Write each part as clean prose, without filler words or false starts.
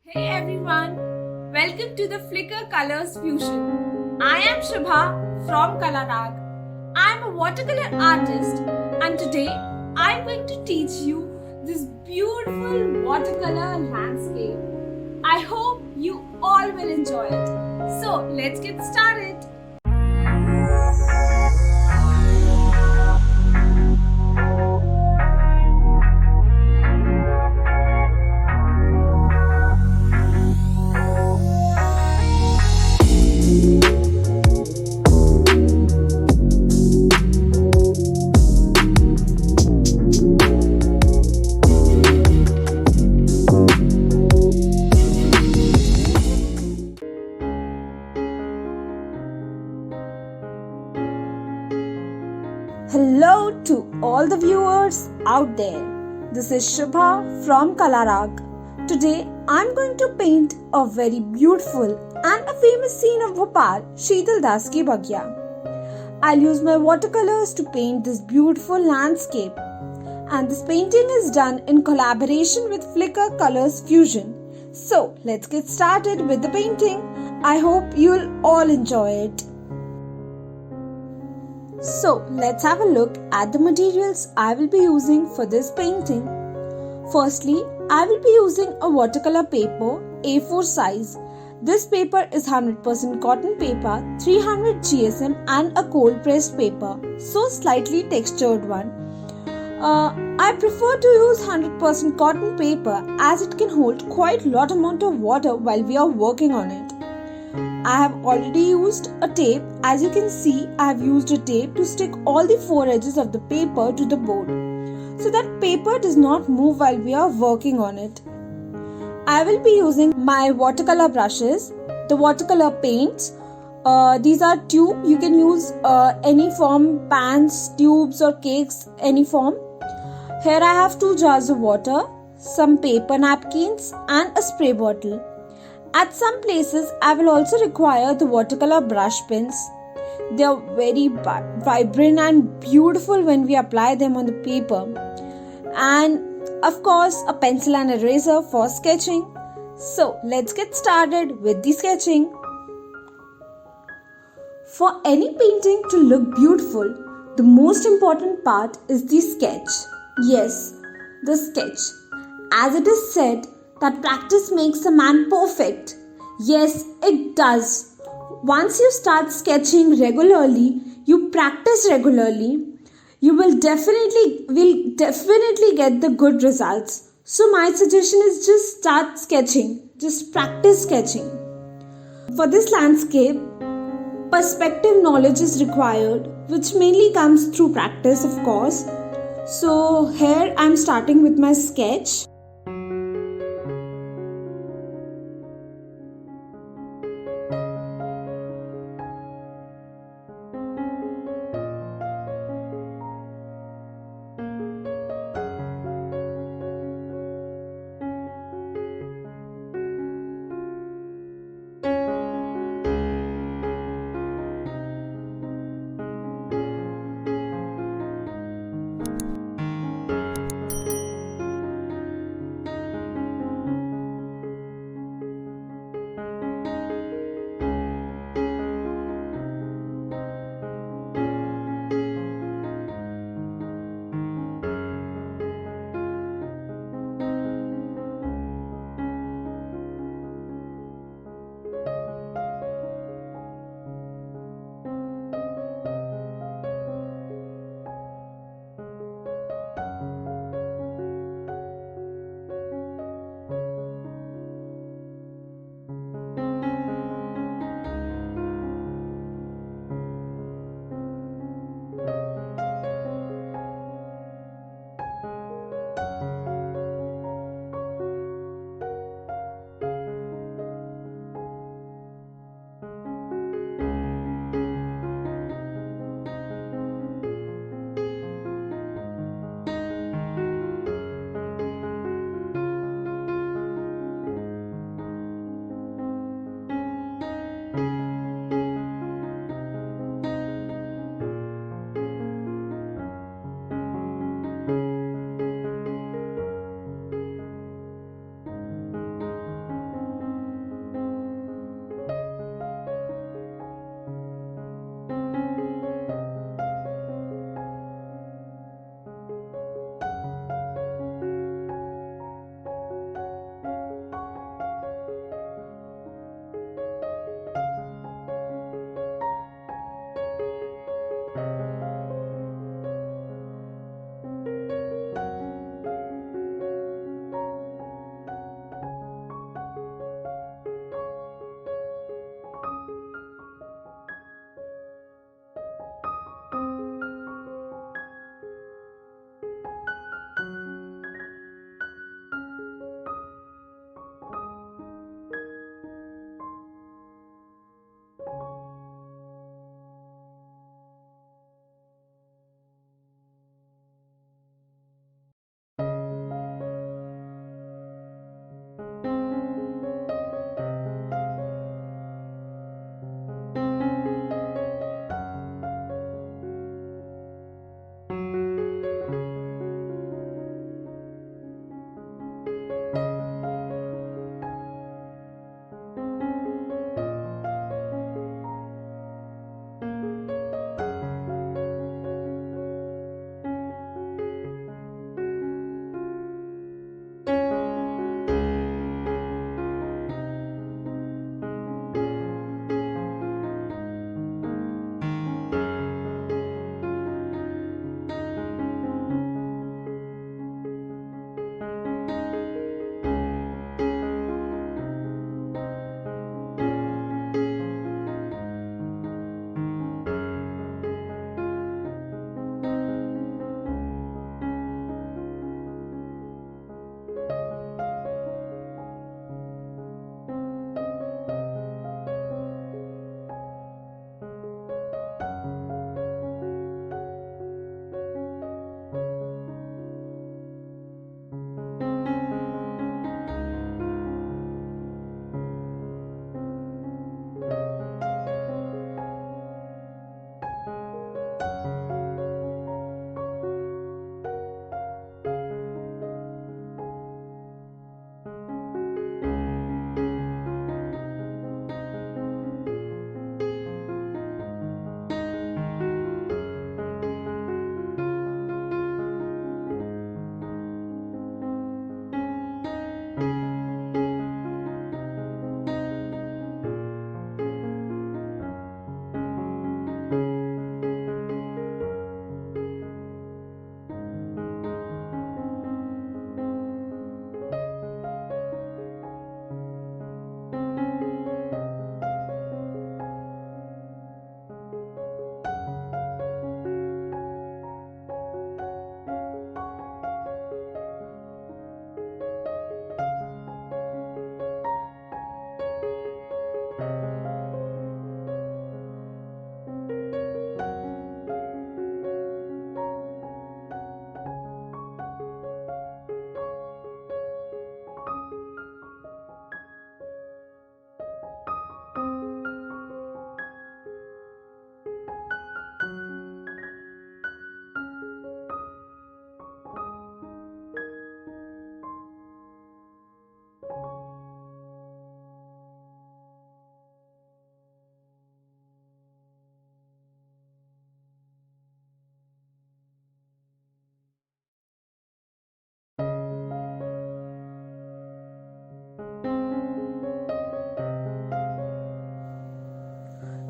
Hey everyone, welcome to the Flicker Colors Fusion. I am Shubha from Kalarag. I am a watercolor artist and today I am going to teach you this beautiful watercolor landscape. I hope you all will enjoy it. So let's get started. Hello to all the viewers out there. This is Shubha from Kalarag. Today I'm going to paint a very beautiful and a famous scene of Bhopal, Sheetal Das Ki Bagya. I'll use my watercolors to paint this beautiful landscape. And this painting is done in collaboration with Flicker Colors Fusion. So let's get started with the painting. I hope you'll all enjoy it. So let's have a look at the materials I will be using for this painting. Firstly, I will be using a watercolor paper A4 size. This paper is 100% cotton paper, 300 GSM and a cold pressed paper, so slightly textured one. I prefer to use 100% cotton paper as it can hold quite a lot amount of water while we are working on it. I have already used a tape. As you can see, I have used a tape to stick all the four edges of the paper to the board so that paper does not move while we are working on it. I will be using my watercolor brushes, the watercolor paints. These are tube. You can use any form, pans, tubes or cakes, any form. Here I have 2 jars of water, some paper napkins and a spray bottle. At some places, I will also require the watercolor brush pens. They are very vibrant and beautiful when we apply them on the paper. And of course, a pencil and eraser for sketching. So let's get started with the sketching. For any painting to look beautiful, the most important part is the sketch. Yes, the sketch. As it is said, that practice makes a man perfect. Yes, it does. Once you start sketching regularly, you practice regularly, you will definitely get the good results. So my suggestion is just start sketching. Just practice sketching. For this landscape, perspective knowledge is required, which mainly comes through practice, of course. So here I am starting with my sketch.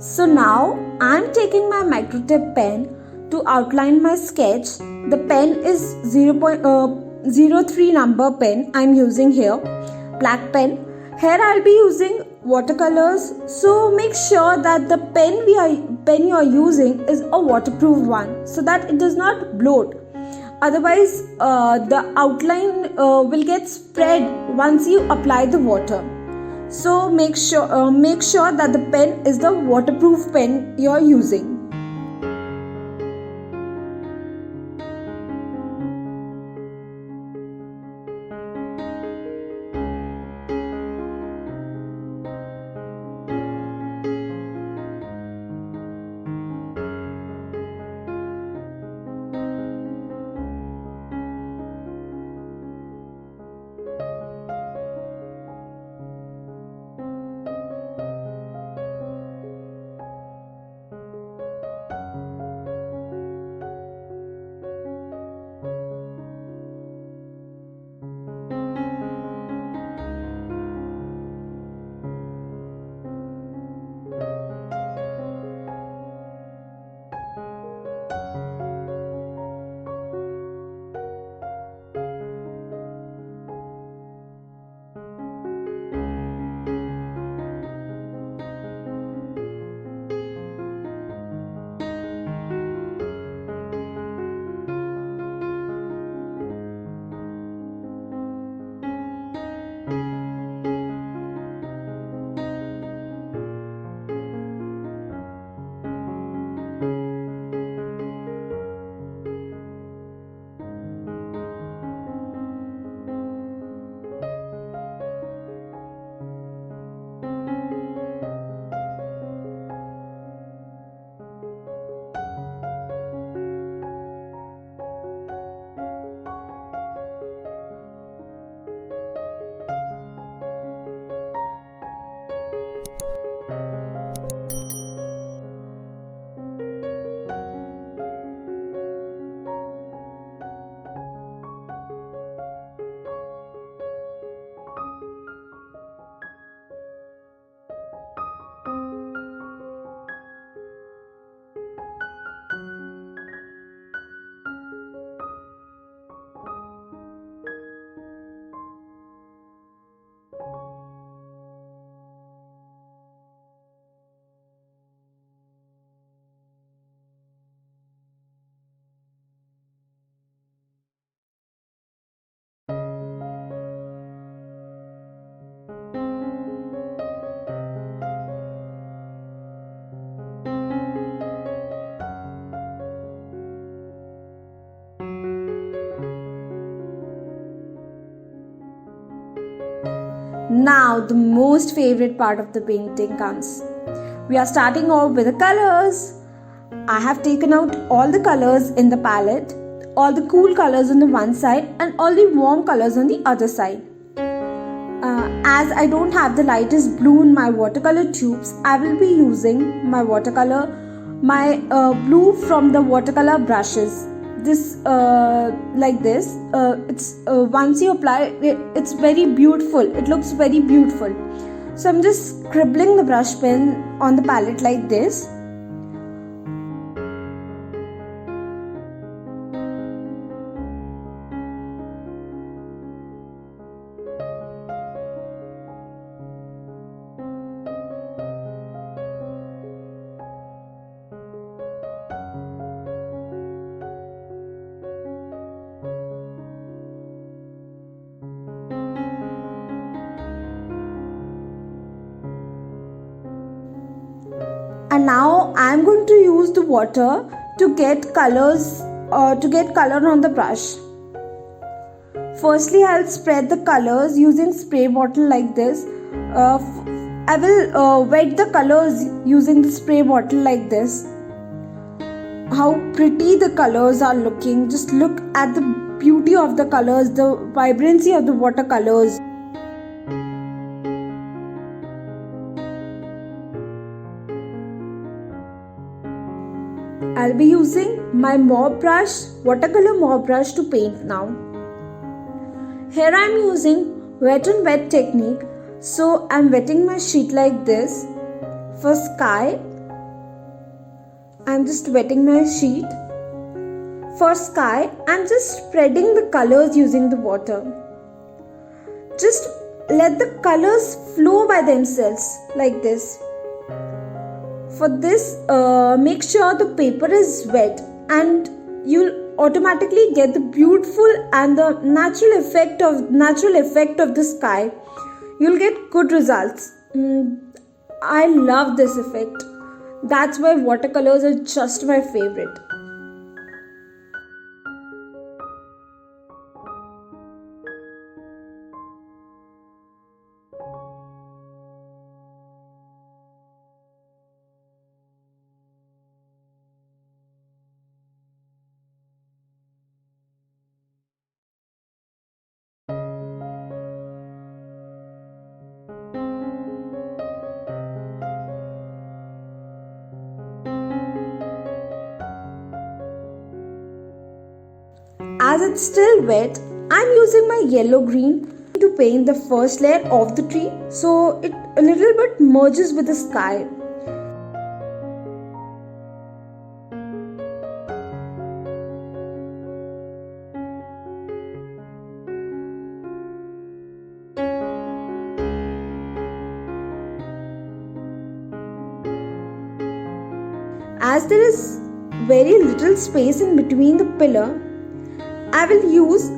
So now I am taking my microtip pen to outline my sketch. The pen is 0.03 number pen I am using here, black pen. Here I will be using watercolors, so make sure that the pen you are using is a waterproof one so that it does not bloat. Otherwise, the outline will get spread once you apply the water. So make sure that the pen is the waterproof pen you are using. Now the most favorite part of the painting comes. We are starting off with the colors. I have taken out all the colors in the palette, all the cool colors on the one side and all the warm colors on the other side. As I don't have the lightest blue in my watercolor tubes, I will be using my blue from the watercolor brushes. This like this. It's once you apply it, it's very beautiful. It looks very beautiful. So I'm just scribbling the brush pen on the palette like this. And now I am going to use the water to get colors color on the brush. Firstly, I'll spread the colors using spray bottle like this. I will wet the colors using the spray bottle like this. How pretty the colors are looking. Just look at the beauty of the colors, the vibrancy of the watercolors. I'll be using my watercolor mauve brush to paint now. Here I am using wet on wet technique. So I'm wetting my sheet like this for sky I'm just wetting my sheet. For sky, I'm just spreading the colors using the water. Just let the colors flow by themselves like this. For this, make sure the paper is wet and you'll automatically get the beautiful and the natural effect of the sky. You'll get good results. I love this effect. That's why watercolors are just my favorite. As it's still wet, I'm using my yellow green to paint the first layer of the tree so it a little bit merges with the sky. As there is very little space in between the pillar, I will use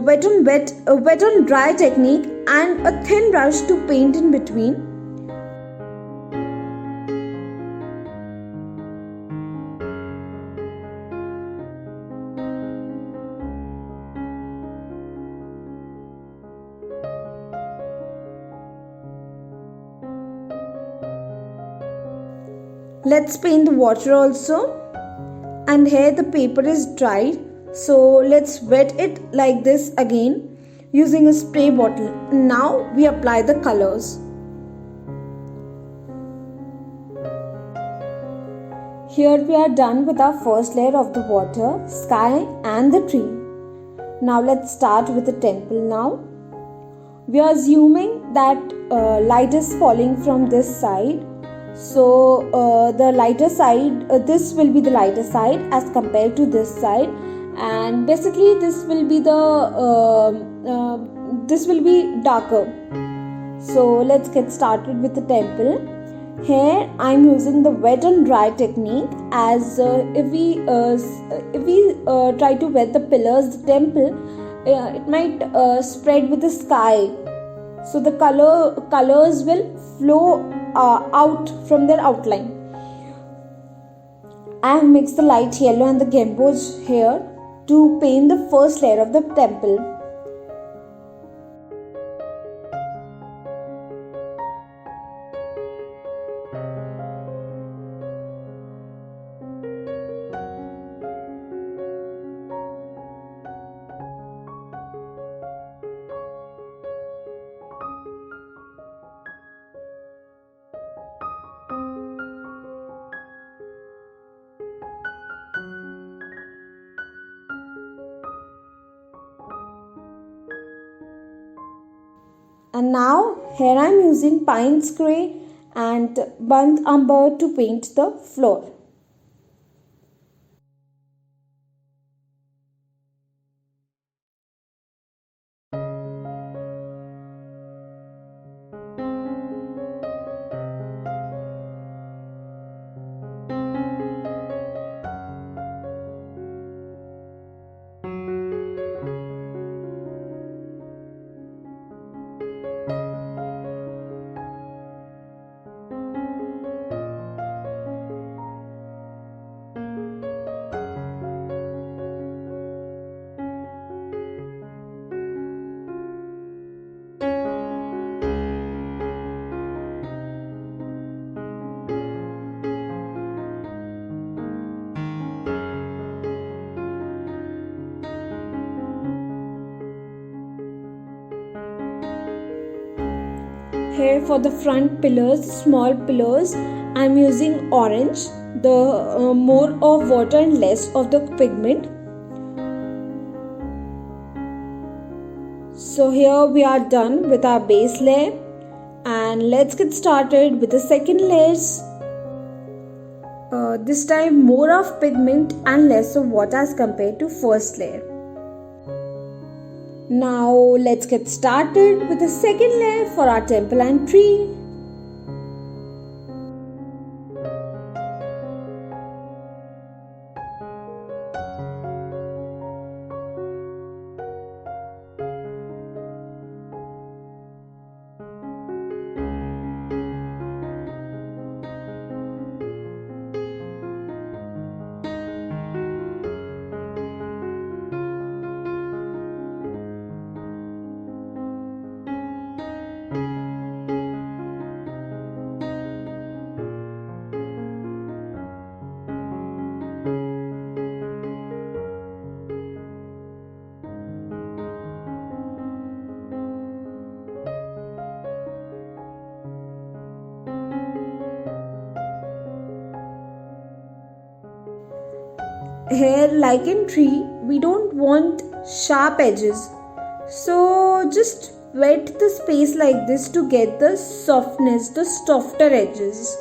wet on dry technique and a thin brush to paint in between. Let's paint the water also. And here the paper is dried. So let's wet it like this again using a spray bottle. Now we apply the colors. Here we are done with our first layer of the water, sky and the tree. Now let's start with the temple now. We are assuming that light is falling from this side. So the lighter side, this will be the lighter side as compared to this side. And basically this will be darker. So let's get started with the temple. Here I'm using the wet and dry technique, as if we try to wet the pillars, the temple, it might spread with the sky. So the colors will flow out from their outline. I have mixed the light yellow and the gembos here to paint the first layer of the temple. And now here I am using Payne's Grey and burnt umber to paint the floor. Here for the front pillars, small pillars, I am using orange, the more of water and less of the pigment. So here we are done with our base layer, and let's get started with the second layers. This time more of pigment and less of water as compared to first layer. Now let's get started with the second layer for our temple and tree. Here, like in tree, we don't want sharp edges, so just wet the space like this to get the softness, the softer edges.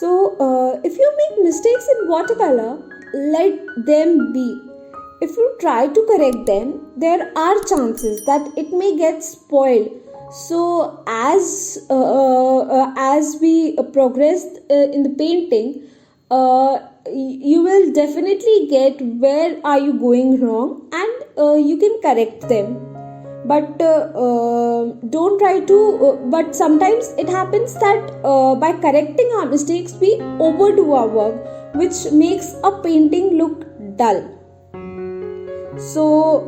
So, if you make mistakes in watercolor, let them be. If you try to correct them, there are chances that it may get spoiled. So, as we progress in the painting, you will definitely get where are you going wrong, and you can correct them. But don't try to but sometimes it happens that by correcting our mistakes we overdo our work, which makes a painting look dull. So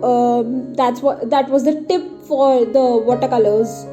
that was the tip for the watercolors.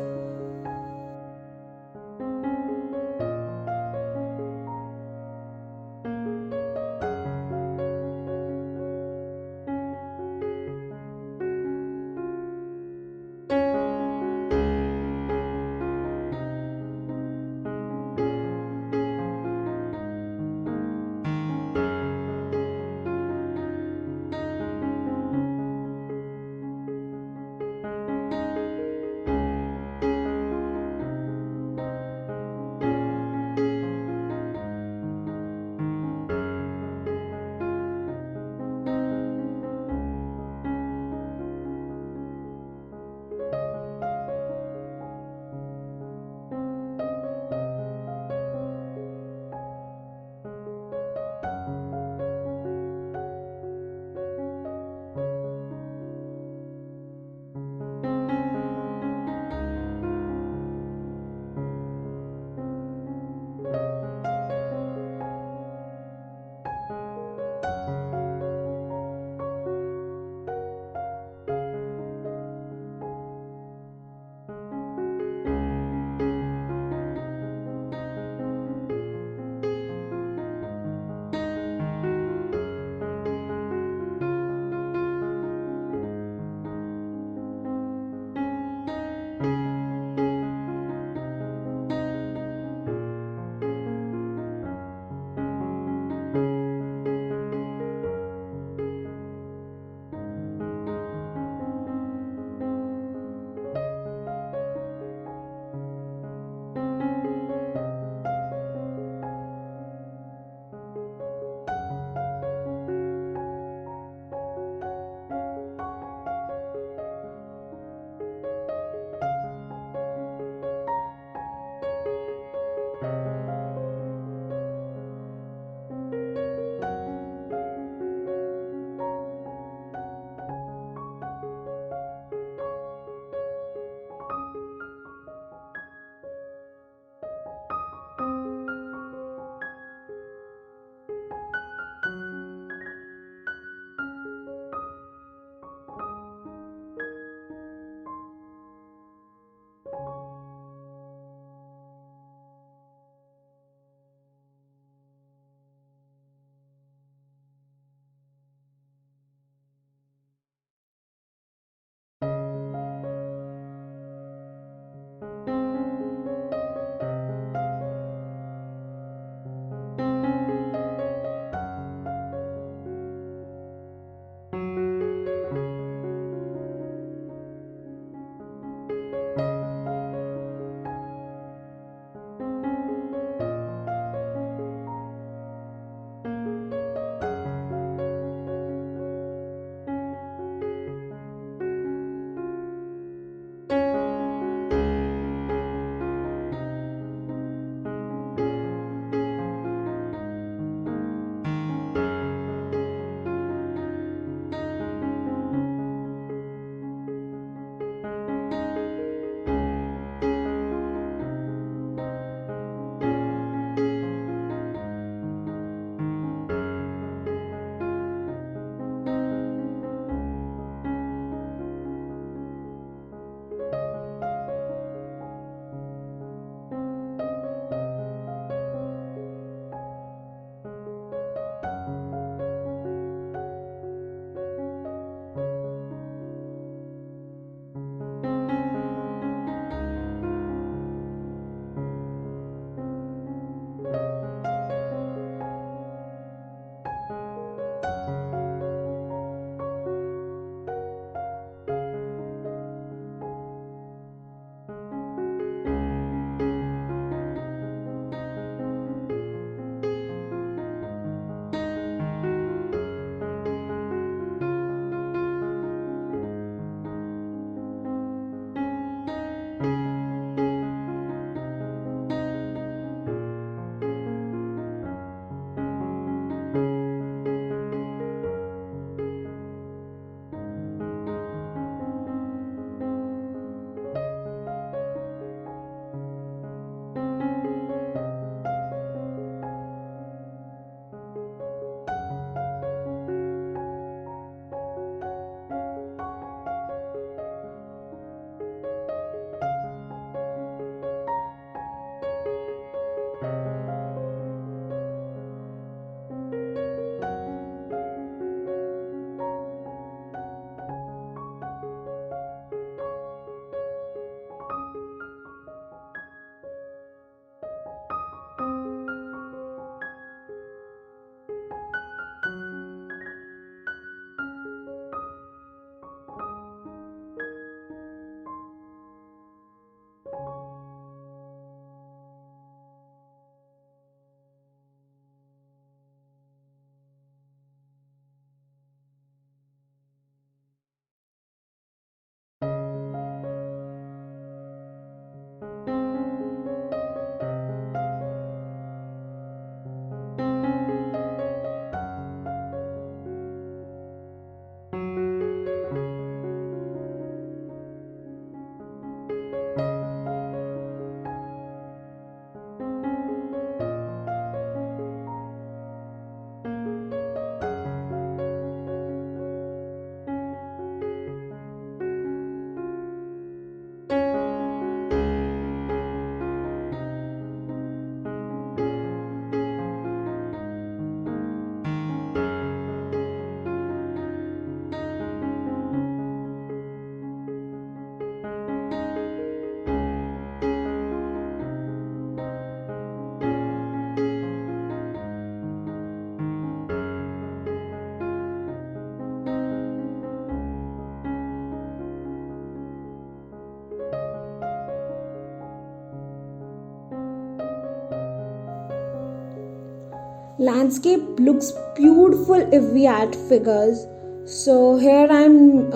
Landscape looks beautiful if we add figures. So here I'm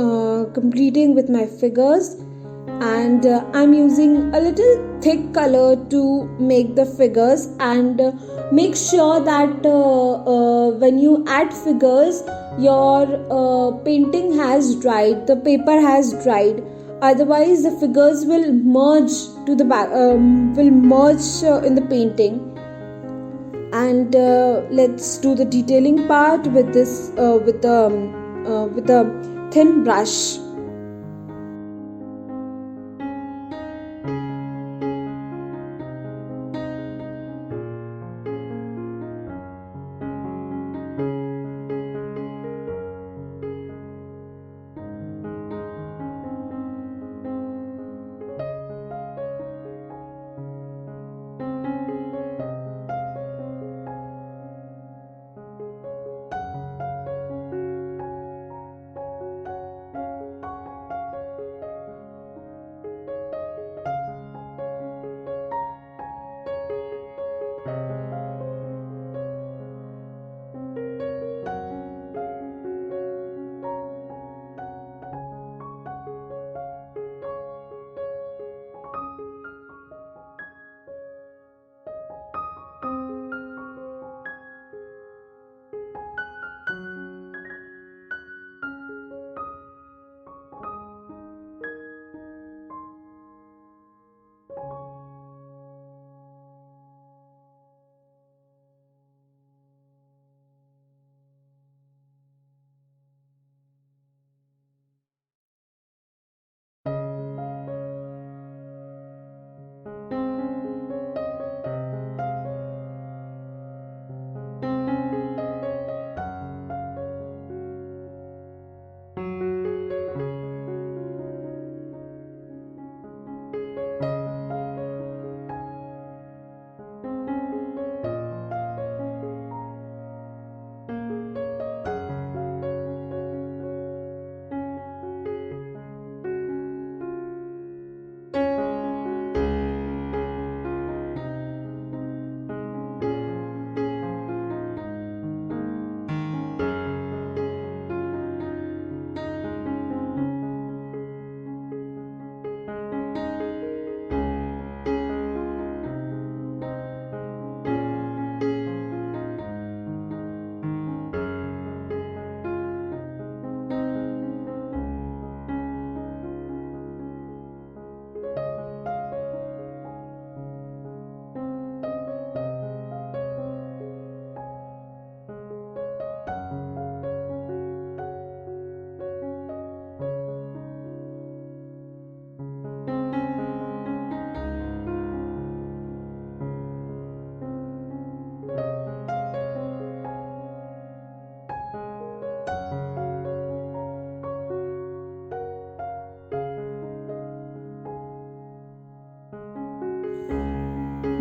completing with my figures, and I'm using a little thick color to make the figures, and make sure that when you add figures, your painting has dried, the paper has dried. Otherwise the figures will merge to the back, will merge in the painting. And let's do the detailing part with this with a thin brush.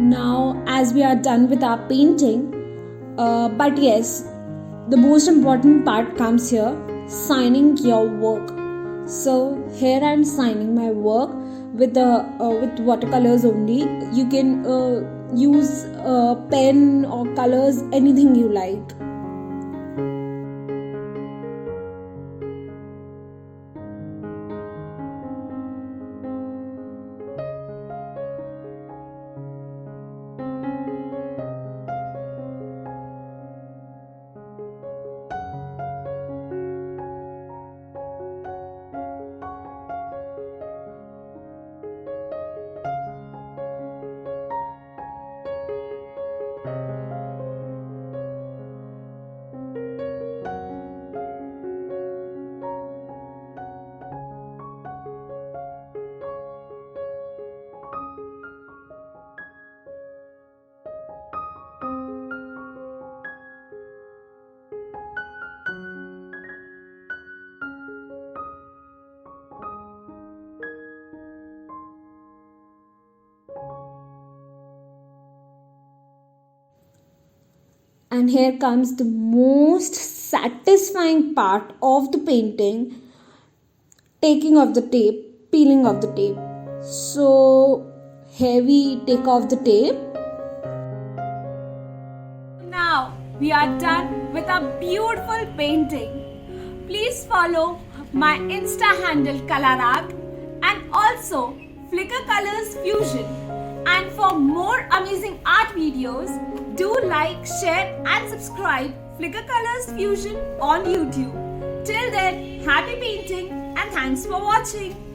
Now, as we are done with our painting, but yes, the most important part comes here, signing your work. So here I'm signing my work with the with watercolors only. You can use pen or colors, anything you like. And here comes the most satisfying part of the painting, taking off the tape, peeling off the tape. So here we take off the tape. Now we are done with a beautiful painting. Please follow my Insta handle Kalarag and also Flickr Colors Fusion. And for more amazing art videos, do like, share and subscribe Flickr Colors Fusion on YouTube. Till then, happy painting and thanks for watching.